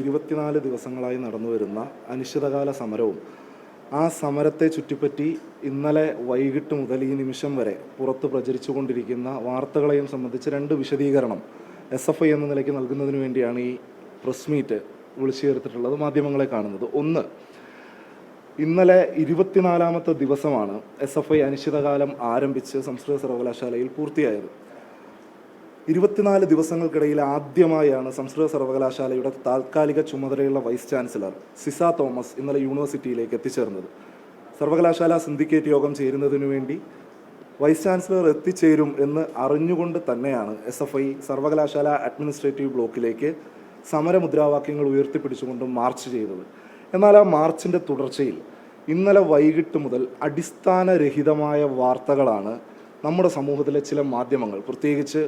24 ദിവസങ്ങളായി നടന്നു വരുന്ന അനിശ്ചിതകാല സമരവും ആ സമരത്തെ ചുറ്റിപ്പറ്റി ഇന്നലെ വൈകിട്ട് മുതൽ ഈ നിമിഷം വരെ പുറത്ത് പ്രചരിച്ചുകൊണ്ടിരിക്കുന്ന വാർത്തകളെയും സംബന്ധിച്ച് രണ്ട് വിശദീകരണം SFI എന്ന നിലയ്ക്ക് നൽകുന്നതിന് വേണ്ടിയാണ് ഈ പ്രസ് മീറ്റ് വിളിച്ചു ചേർത്തിട്ടുള്ളത്, മാധ്യമങ്ങളെ കാണുന്നത്. ഒന്ന്, ഇന്നലെ 24ാമത്തെ ദിവസമാണ് SFI അനിശ്ചിതകാലം ആരംഭിച്ച് സംസ്കൃത സർവകലാശാലയിൽ പൂർത്തിയായത്. 24 ദിവസങ്ങൾക്കിടയിൽ ആദ്യമായാണ് സംസ്കൃത സർവകലാശാലയുടെ താൽക്കാലിക ചുമതലയുള്ള വൈസ് ചാൻസലർ സിസ തോമസ് ഇന്നലെ യൂണിവേഴ്സിറ്റിയിലേക്ക് എത്തിച്ചേർന്നത്. സർവകലാശാല സിൻഡിക്കേറ്റ് യോഗം ചേരുന്നതിനു വേണ്ടി വൈസ് ചാൻസലർ എത്തിച്ചേരും എന്ന് അറിഞ്ഞുകൊണ്ട് തന്നെയാണ് SFI സർവകലാശാല അഡ്മിനിസ്ട്രേറ്റീവ് ബ്ലോക്കിലേക്ക് സമരമുദ്രാവാക്യങ്ങൾ ഉയർത്തിപ്പിടിച്ചുകൊണ്ട് മാർച്ച് ചെയ്തത്. എന്നാൽ ആ മാർച്ചിൻ്റെ തുടർച്ചയിൽ ഇന്നലെ വൈകിട്ട് മുതൽ അടിസ്ഥാനരഹിതമായ വാർത്തകളാണ് നമ്മുടെ സമൂഹത്തിലെ ചില മാധ്യമങ്ങൾ, പ്രത്യേകിച്ച്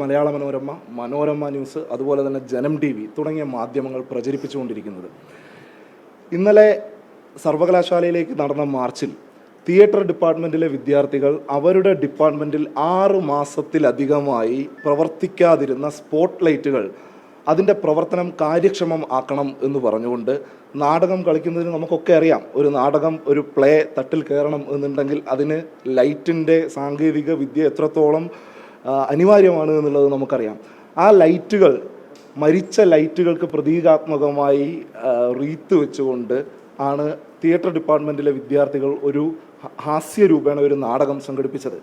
മലയാള മനോരമ, മനോരമ ന്യൂസ്, അതുപോലെ തന്നെ ജനം TV തുടങ്ങിയ മാധ്യമങ്ങൾ പ്രചരിപ്പിച്ചുകൊണ്ടിരിക്കുന്നത്. ഇന്നലെ സർവകലാശാലയിലേക്ക് നടന്ന മാർച്ചിൽ തിയേറ്റർ ഡിപ്പാർട്ട്മെൻറ്റിലെ വിദ്യാർത്ഥികൾ അവരുടെ ഡിപ്പാർട്ട്മെൻറ്റിൽ 6 മാസത്തിലധികമായി പ്രവർത്തിക്കാതിരുന്ന സ്പോട്ട് ലൈറ്റുകൾ അതിൻ്റെ പ്രവർത്തനം കാര്യക്ഷമം ആക്കണം എന്ന് പറഞ്ഞുകൊണ്ട് നാടകം കളിക്കുന്നതിന് നമുക്കൊക്കെ അറിയാം, ഒരു നാടകം, ഒരു പ്ലേ തട്ടിൽ കയറണം എന്നുണ്ടെങ്കിൽ അതിന് ലൈറ്റിൻ്റെ സാങ്കേതിക വിദ്യ എത്രത്തോളം അനിവാര്യമാണ് എന്നുള്ളത് നമുക്കറിയാം. ആ ലൈറ്റുകൾ, മരിച്ച ലൈറ്റുകൾക്ക് പ്രതീകാത്മകമായി റീത്ത് വെച്ചുകൊണ്ട് ആണ് തിയേറ്റർ ഡിപ്പാർട്ട്മെൻറ്റിലെ വിദ്യാർത്ഥികൾ ഒരു ഹാസ്യരൂപേണ ഒരു നാടകം സംഘടിപ്പിച്ചത്.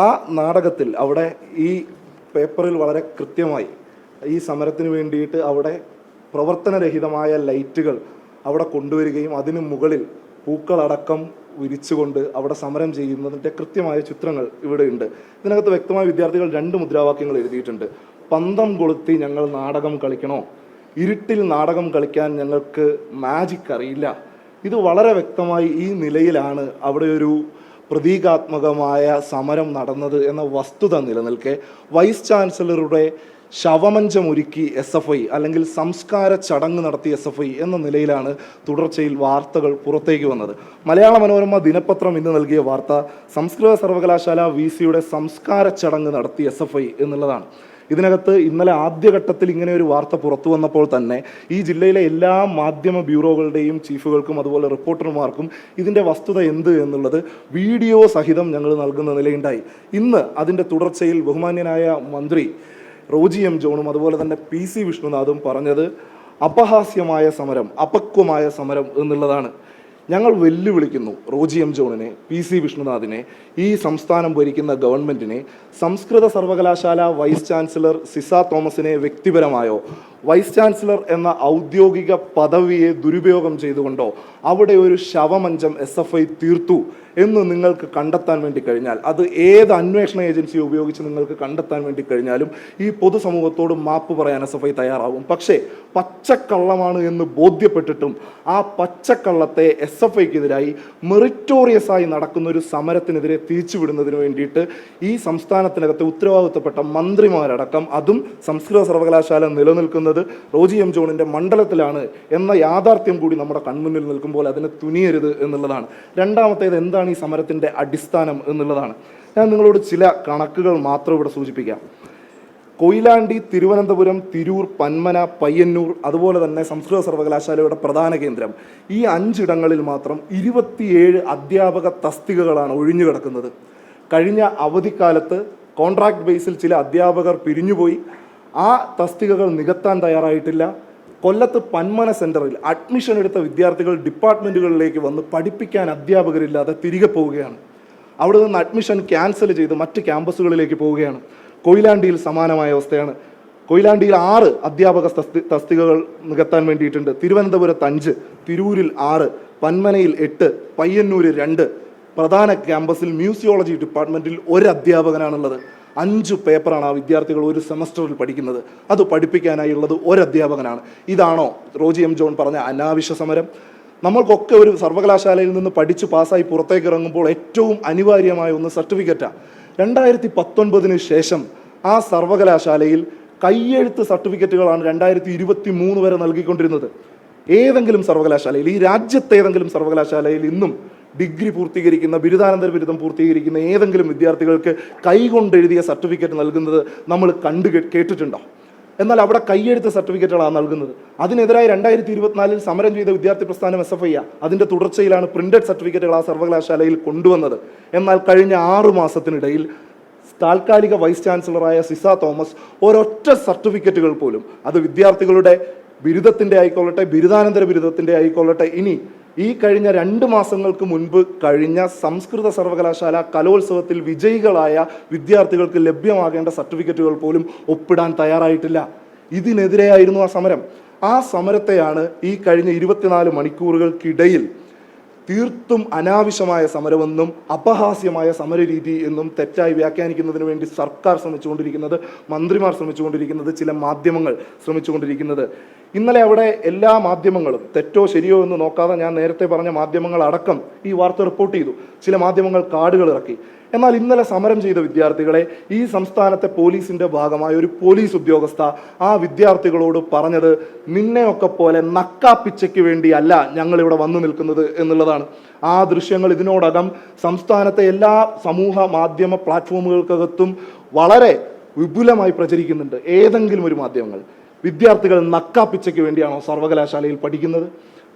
ആ നാടകത്തിൽ അവിടെ ഈ പേപ്പറിൽ വളരെ കൃത്യമായി ഈ സമരത്തിന് വേണ്ടിയിട്ട് അവിടെ പ്രവർത്തനരഹിതമായ ലൈറ്റുകൾ അവിടെ കൊണ്ടുവരികയും അതിനു മുകളിൽ പൂക്കളടക്കം വിരിച്ചുകൊണ്ട് അവിടെ സമരം ചെയ്യുന്നതിൻ്റെ കൃത്യമായ ചിത്രങ്ങൾ ഇവിടെ ഉണ്ട്. ഇതിനകത്ത് വ്യക്തമായ വിദ്യാർത്ഥികൾ 2 മുദ്രാവാക്യങ്ങൾ എഴുതിയിട്ടുണ്ട്. പന്തം കൊളുത്തി ഞങ്ങൾ നാടകം കളിക്കണോ, ഇരുട്ടിൽ നാടകം കളിക്കാൻ ഞങ്ങൾക്ക് മാജിക് അറിയില്ല. ഇത് വളരെ വ്യക്തമായി ഈ നിലയിലാണ് അവിടെ ഒരു പ്രതീകാത്മകമായ സമരം നടന്നത് എന്ന വസ്തുത നിലനിൽക്കെ വൈസ് ചാൻസലറുടെ ശവമഞ്ചമൊരുക്കി SFI അല്ലെങ്കിൽ സംസ്കാര ചടങ്ങ് നടത്തി SFI എന്ന നിലയിലാണ് തുടർച്ചയിൽ വാർത്തകൾ പുറത്തേക്ക് വന്നത്. മലയാള മനോരമ ദിനപത്രം ഇന്ന് നൽകിയ വാർത്ത സംസ്കൃത സർവകലാശാല VCയുടെ സംസ്കാര ചടങ്ങ് നടത്തി SFI എന്നുള്ളതാണ്. ഇതിനകത്ത് ഇന്നലെ ആദ്യഘട്ടത്തിൽ ഇങ്ങനെ ഒരു വാർത്ത പുറത്തു വന്നപ്പോൾ തന്നെ ഈ ജില്ലയിലെ എല്ലാ മാധ്യമ ബ്യൂറോകളുടെയും ചീഫുകൾക്കും അതുപോലെ റിപ്പോർട്ടർമാർക്കും ഇതിൻ്റെ വസ്തുത എന്ത് എന്നുള്ളത് വീഡിയോ സഹിതം ഞങ്ങൾ നൽകുന്ന നിലയുണ്ടായി. ഇന്ന് അതിൻ്റെ തുടർച്ചയിൽ ബഹുമാന്യനായ മന്ത്രി റോജി M. ജോണും അതുപോലെ തന്നെ PC വിഷ്ണുനാഥും പറഞ്ഞത് അപഹാസ്യമായ സമരം, അപക്വമായ സമരം എന്നുള്ളതാണ്. ഞങ്ങൾ വെല്ലുവിളിക്കുന്നു റോജി M. ജോണിനെ, PC വിഷ്ണുനാഥിനെ, ഈ സംസ്ഥാനം ഭരിക്കുന്ന ഗവൺമെൻറ്റിനെ, സംസ്കൃത സർവകലാശാല വൈസ് ചാൻസലർ സിസ തോമസിനെ വ്യക്തിപരമായോ വൈസ് ചാൻസലർ എന്ന ഔദ്യോഗിക പദവിയെ ദുരുപയോഗം ചെയ്തുകൊണ്ടോ അവിടെ ഒരു ശവമഞ്ചം SFI തീർത്തു എന്ന് നിങ്ങൾക്ക് കണ്ടെത്താൻ വേണ്ടി കഴിഞ്ഞാൽ, അത് ഏത് അന്വേഷണ ഏജൻസിയെ ഉപയോഗിച്ച് നിങ്ങൾക്ക് കണ്ടെത്താൻ വേണ്ടി കഴിഞ്ഞാലും ഈ പൊതുസമൂഹത്തോട് മാപ്പ് പറയാൻ SFI തയ്യാറാവും. പക്ഷേ പച്ചക്കള്ളമാണ് എന്ന് ബോധ്യപ്പെട്ടിട്ടും ആ പച്ചക്കള്ളത്തെ SFIക്കെതിരായി മെറിറ്റോറിയസ് ആയി നടക്കുന്ന ഒരു സമരത്തിനെതിരെ തിരിച്ചുവിടുന്നതിന് വേണ്ടിയിട്ട് ഈ സംസ്ഥാനത്തിനകത്തെ ഉത്തരവാദിത്തപ്പെട്ട മന്ത്രിമാരടക്കം, അതും സംസ്കൃത സർവകലാശാല നിലനിൽക്കുന്നത് റോജി M. ജോണിൻ്റെ മണ്ഡലത്തിലാണ് എന്ന യാഥാർത്ഥ്യം കൂടി നമ്മുടെ കൺമുന്നിൽ നിൽക്കുമ്പോൾ അതിനെ തുനിയരുത് എന്നുള്ളതാണ്. രണ്ടാമത്തേത് എന്താണ് ഈ സമരത്തിൻ്റെ അടിസ്ഥാനം എന്നുള്ളതാണ്. ഞാൻ നിങ്ങളോട് ചില കണക്കുകൾ മാത്രം ഇവിടെ സൂചിപ്പിക്കാം. കൊയിലാണ്ടി, തിരുവനന്തപുരം, തിരൂർ, പന്മന, പയ്യന്നൂർ, അതുപോലെ തന്നെ സംസ്കൃത സർവകലാശാലയുടെ പ്രധാന കേന്ദ്രം, ഈ 5 ഇടങ്ങളിൽ മാത്രം 27 അധ്യാപക തസ്തികകളാണ് ഒഴിഞ്ഞു കിടക്കുന്നത്. കഴിഞ്ഞ അവധിക്കാലത്ത് കോൺട്രാക്ട് ബേസിൽ ചില അധ്യാപകർ പിരിഞ്ഞുപോയി. ആ തസ്തികകൾ നികത്താൻ തയ്യാറായിട്ടില്ല. കൊല്ലത്ത് പന്മന സെൻറ്ററിൽ അഡ്മിഷൻ എടുത്ത വിദ്യാർത്ഥികൾ ഡിപ്പാർട്ട്മെൻറ്റുകളിലേക്ക് വന്ന് പഠിപ്പിക്കാൻ അധ്യാപകരില്ലാതെ തിരികെ പോവുകയാണ്. അവിടെ നിന്ന് അഡ്മിഷൻ ക്യാൻസൽ ചെയ്ത് മറ്റ് ക്യാമ്പസുകളിലേക്ക് പോവുകയാണ്. കൊയിലാണ്ടിയിൽ സമാനമായ അവസ്ഥയാണ്. കൊയിലാണ്ടിയിൽ 6 അധ്യാപക തസ്തികകൾ നികത്താൻ വേണ്ടിയിട്ടുണ്ട്. തിരുവനന്തപുരത്ത് 5, തിരൂരിൽ 6, പന്മനയിൽ 8, പയ്യന്നൂർ 2. പ്രധാന ക്യാമ്പസിൽ മ്യൂസിയോളജി ഡിപ്പാർട്ട്മെൻറ്റിൽ 1 അധ്യാപകനാണുള്ളത്. 5 പേപ്പറാണ് ആ വിദ്യാർത്ഥികൾ ഒരു സെമസ്റ്ററിൽ പഠിക്കുന്നത്. അത് പഠിപ്പിക്കാനായുള്ളത് 1 അധ്യാപകനാണ്. ഇതാണോ റോജി M. ജോൺ പറഞ്ഞ അനാവശ്യ സമരം? നമ്മൾക്കൊക്കെ ഒരു സർവകലാശാലയിൽ നിന്ന് പഠിച്ച് പാസ്സായി പുറത്തേക്ക് ഇറങ്ങുമ്പോൾ ഏറ്റവും അനിവാര്യമായ ഒന്ന് സർട്ടിഫിക്കറ്റാണ്. 2019 ശേഷം ആ സർവകലാശാലയിൽ കയ്യെഴുത്ത് സർട്ടിഫിക്കറ്റുകളാണ് 2023 വരെ നൽകിക്കൊണ്ടിരുന്നത്. ഏതെങ്കിലും സർവകലാശാലയിൽ, ഈ രാജ്യത്തെ ഏതെങ്കിലും സർവകലാശാലയിൽ ഇന്നും ഡിഗ്രി പൂർത്തീകരിക്കുന്ന, ബിരുദാനന്തര ബിരുദം പൂർത്തീകരിക്കുന്ന ഏതെങ്കിലും വിദ്യാർത്ഥികൾക്ക് കൈകൊണ്ടെഴുതിയ സർട്ടിഫിക്കറ്റ് നൽകുന്നത് നമ്മൾ കേട്ടിട്ടുണ്ടോ? എന്നാൽ അവിടെ കയ്യെഴുത്ത് സർട്ടിഫിക്കറ്റുകളാണ് നൽകുന്നത്. അതിനെതിരായി 2024 സമരം ചെയ്ത വിദ്യാർത്ഥി പ്രസ്ഥാനം SFI അതിൻ്റെ തുടർച്ചയിലാണ് പ്രിന്റഡ് സർട്ടിഫിക്കറ്റുകൾ ആ സർവകലാശാലയിൽ കൊണ്ടുവന്നത്. എന്നാൽ കഴിഞ്ഞ 6 മാസത്തിനിടയിൽ താൽക്കാലിക വൈസ് ചാൻസലറായ സിസ തോമസ് ഒരൊറ്റ സർട്ടിഫിക്കറ്റുകൾ പോലും, അത് വിദ്യാർത്ഥികളുടെ ബിരുദത്തിൻ്റെ ആയിക്കൊള്ളട്ടെ, ബിരുദാനന്തര ബിരുദത്തിൻ്റെ ആയിക്കൊള്ളട്ടെ, ഇനി ഈ കഴിഞ്ഞ 2 മാസങ്ങൾക്ക് മുൻപ് കഴിഞ്ഞ സംസ്കൃത സർവകലാശാല കലോത്സവത്തിൽ വിജയികളായ വിദ്യാർത്ഥികൾക്ക് ലഭ്യമാകേണ്ട സർട്ടിഫിക്കറ്റുകൾ പോലും ഒപ്പിടാൻ തയ്യാറായിട്ടില്ല. ഇതിനെതിരെയായിരുന്നു ആ സമരം. ആ സമരത്തെയാണ് ഈ കഴിഞ്ഞ 24 മണിക്കൂറുകൾക്കിടയിൽ തീർത്തും അനാവശ്യമായ സമരമെന്നും അപഹാസ്യമായ സമരരീതി എന്നും തെറ്റായി വ്യാഖ്യാനിക്കുന്നതിന് വേണ്ടി സർക്കാർ ശ്രമിച്ചുകൊണ്ടിരിക്കുന്നത്, മന്ത്രിമാർ ശ്രമിച്ചുകൊണ്ടിരിക്കുന്നത്, ചില മാധ്യമങ്ങൾ ശ്രമിച്ചുകൊണ്ടിരിക്കുന്നത്. ഇന്നലെ അവിടെ എല്ലാ മാധ്യമങ്ങളും തെറ്റോ ശരിയോ എന്ന് നോക്കാതെ ഞാൻ നേരത്തെ പറഞ്ഞ മാധ്യമങ്ങൾ അടക്കം ഈ വാർത്ത റിപ്പോർട്ട് ചെയ്തു. ചില മാധ്യമങ്ങൾ കാർഡുകൾ ഇറക്കി. എന്നാൽ ഇന്നലെ സമരം ചെയ്ത വിദ്യാർത്ഥികളെ ഈ സംസ്ഥാനത്തെ പോലീസിന്റെ ഭാഗമായ ഒരു പോലീസ് ഉദ്യോഗസ്ഥ ആ വിദ്യാർത്ഥികളോട് പറഞ്ഞത്, നിന്നെയൊക്കെ പോലെ നക്കാപ്പിച്ചയ്ക്ക് വേണ്ടിയല്ല ഞങ്ങൾ ഇവിടെ വന്നു നിൽക്കുന്നത് എന്നുള്ളതാണ്. ആ ദൃശ്യങ്ങൾ ഇതിനോടകം സംസ്ഥാനത്തെ എല്ലാ സമൂഹ മാധ്യമ പ്ലാറ്റ്ഫോമുകൾക്കകത്തും വളരെ വിപുലമായി പ്രചരിക്കുന്നുണ്ട്. ഏതെങ്കിലും ഒരു മാധ്യമങ്ങൾ വിദ്യാർത്ഥികൾ നക്കാപ്പിച്ചയ്ക്ക് വേണ്ടിയാണോ സർവകലാശാലയിൽ പഠിക്കുന്നത്?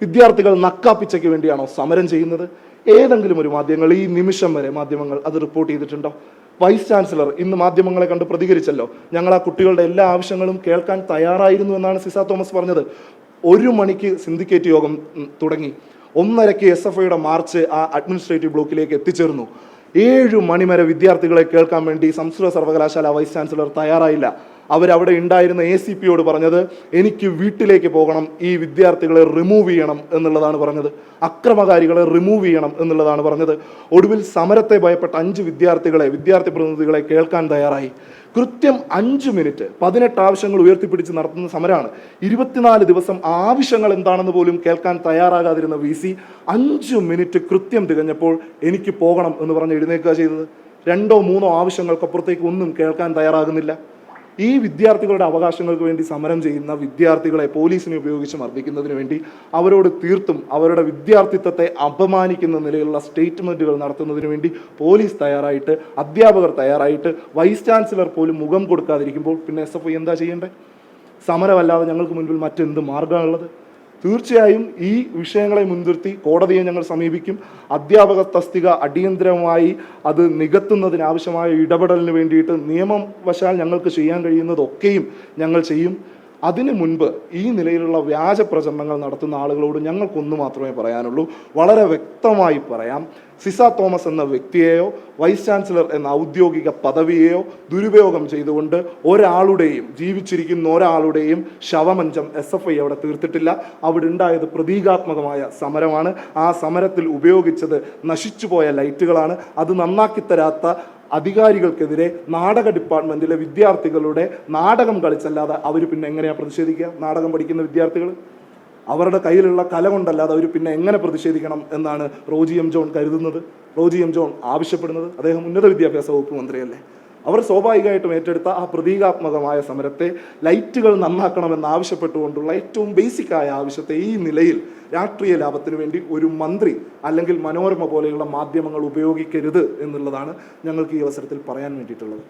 വിദ്യാർത്ഥികൾ നക്കാപ്പിച്ചയ്ക്ക് വേണ്ടിയാണോ സമരം ചെയ്യുന്നത്? ഏതെങ്കിലും ഒരു മാധ്യമങ്ങൾ ഈ നിമിഷം വരെ മാധ്യമങ്ങൾ അത് റിപ്പോർട്ട് ചെയ്തിട്ടുണ്ടോ? വൈസ് ചാൻസലർ ഇന്ന് മാധ്യമങ്ങളെ കണ്ട് പ്രതികരിച്ചല്ലോ. ഞങ്ങൾ ആ കുട്ടികളുടെ എല്ലാ ആവശ്യങ്ങളും കേൾക്കാൻ തയ്യാറായിരുന്നു എന്നാണ് സിസ തോമസ് പറഞ്ഞത്. 1 മണിക്ക് സിൻഡിക്കേറ്റ് യോഗം തുടങ്ങി. 1:30-ക്ക് SFIയുടെ മാർച്ച് ആ അഡ്മിനിസ്ട്രേറ്റീവ് ബ്ലോക്കിലേക്ക് എത്തിച്ചേർന്നു. 7 മണി വരെ വിദ്യാർത്ഥികളെ കേൾക്കാൻ വേണ്ടി സംസ്കൃത സർവകലാശാല വൈസ് ചാൻസലർ തയ്യാറായില്ല. അവരവിടെ ഉണ്ടായിരുന്ന ACPയോട് പറഞ്ഞത്, എനിക്ക് വീട്ടിലേക്ക് പോകണം, ഈ വിദ്യാർത്ഥികളെ റിമൂവ് ചെയ്യണം എന്നുള്ളതാണ് പറഞ്ഞത്. അക്രമകാരികളെ റിമൂവ് ചെയ്യണം എന്നുള്ളതാണ് പറഞ്ഞത്. ഒടുവിൽ സമരത്തെ ഭയപ്പെട്ട 5 വിദ്യാർത്ഥി പ്രതിനിധികളെ കേൾക്കാൻ തയ്യാറായി. കൃത്യം 5 മിനിറ്റ് 18 ആവശ്യങ്ങൾ ഉയർത്തിപ്പിടിച്ച് നടത്തുന്ന സമരമാണ്. 24 ദിവസം ആവശ്യങ്ങൾ എന്താണെന്ന് പോലും കേൾക്കാൻ തയ്യാറാകാതിരുന്ന VC 5 മിനിറ്റ് കൃത്യം തികഞ്ഞപ്പോൾ എനിക്ക് പോകണം എന്ന് പറഞ്ഞ് എഴുന്നേൽക്കുക ചെയ്തത്. 2-3 ആവശ്യങ്ങൾക്കപ്പുറത്തേക്ക് ഒന്നും കേൾക്കാൻ തയ്യാറാകുന്നില്ല. ഈ വിദ്യാർത്ഥികളുടെ അവകാശങ്ങൾക്ക് വേണ്ടി സമരം ചെയ്യുന്ന വിദ്യാർത്ഥികളെ പോലീസിനെ ഉപയോഗിച്ച് മർദ്ദിക്കുന്നതിന് വേണ്ടി അവരോട് തീർത്തും അവരുടെ വിദ്യാർത്ഥിത്വത്തെ അപമാനിക്കുന്ന നിലയിലുള്ള സ്റ്റേറ്റ്മെന്റുകൾ നടത്തുന്നതിന് വേണ്ടി പോലീസ് തയ്യാറായിട്ട്, അധ്യാപകർ തയ്യാറായിട്ട്, വൈസ് ചാൻസലർ പോലും മുഖം കൊടുക്കാതിരിക്കുമ്പോൾ പിന്നെ SFI എന്താ ചെയ്യേണ്ടത്? സമരമല്ലാതെ ഞങ്ങൾക്ക് മുൻപിൽ മറ്റെന്ത് മാർഗമാണുള്ളത്? തീർച്ചയായും ഈ വിഷയങ്ങളെ മുൻനിർത്തി കോടതിയെ ഞങ്ങൾ സമീപിക്കും. അധ്യാപക തസ്തിക അടിയന്തരമായി അത് നികത്തുന്നതിനാവശ്യമായ ഇടപെടലിന് വേണ്ടിയിട്ട് നിയമം വശാൽ ഞങ്ങൾക്ക് ചെയ്യാൻ കഴിയുന്നതൊക്കെയും ഞങ്ങൾ ചെയ്യും. അതിനു മുൻപ് ഈ നിലയിലുള്ള വ്യാജ പ്രചരണങ്ങൾ നടത്തുന്ന ആളുകളോട് ഞങ്ങൾക്കൊന്നു മാത്രമേ പറയാനുള്ളൂ. വളരെ വ്യക്തമായി പറയാം, സിസ തോമസ് എന്ന വ്യക്തിയെയോ വൈസ് ചാൻസലർ എന്ന ഔദ്യോഗിക പദവിയെയോ ദുരുപയോഗം ചെയ്തുകൊണ്ട് ജീവിച്ചിരിക്കുന്ന ഒരാളുടെയും ശവമഞ്ചം SFI അവിടെ തീർത്തിട്ടില്ല. അവിടെ ഉണ്ടായത് പ്രതീകാത്മകമായ സമരമാണ്. ആ സമരത്തിൽ ഉപയോഗിച്ചത് നശിച്ചുപോയ ലൈറ്റുകളാണ്. അത് നന്നാക്കി തരാത്ത അധികാരികൾക്കെതിരെ നാടക ഡിപ്പാർട്ട്മെന്റിലെ വിദ്യാർത്ഥികളുടെ നാടകം കളിച്ചല്ലാതെ അവർ പിന്നെ എങ്ങനെയാണ് പ്രതിഷേധിക്കുക? നാടകം പഠിക്കുന്ന വിദ്യാർത്ഥികൾ അവരുടെ കയ്യിലുള്ള കല കൊണ്ടല്ലാതെ അവർ പിന്നെ എങ്ങനെ പ്രതിഷേധിക്കണം എന്നാണ് റോജി എം ജോൺ കരുതുന്നത്, റോജി എം ജോൺ ആവശ്യപ്പെടുന്നത്? അദ്ദേഹം ഉന്നത വിദ്യാഭ്യാസ വകുപ്പ് മന്ത്രിയല്ലേ. അവർ സ്വാഭാവികമായിട്ടും ഏറ്റെടുത്ത ആ പ്രതീകാത്മകമായ സമരത്തെ ലൈറ്റുകൾ നന്നാക്കണമെന്ന് ആവശ്യപ്പെട്ടുകൊണ്ടുള്ള ഏറ്റവും ബേസിക്കായ ആവശ്യത്തെ ഈ നിലയിൽ രാഷ്ട്രീയ ലാഭത്തിന് വേണ്ടി ഒരു മന്ത്രി അല്ലെങ്കിൽ മനോരമ പോലെയുള്ള മാധ്യമങ്ങൾ ഉപയോഗിക്കരുത് എന്നുള്ളതാണ് ഞങ്ങൾക്ക് ഈ അവസരത്തിൽ പറയാൻ വേണ്ടിയിട്ടുള്ളത്.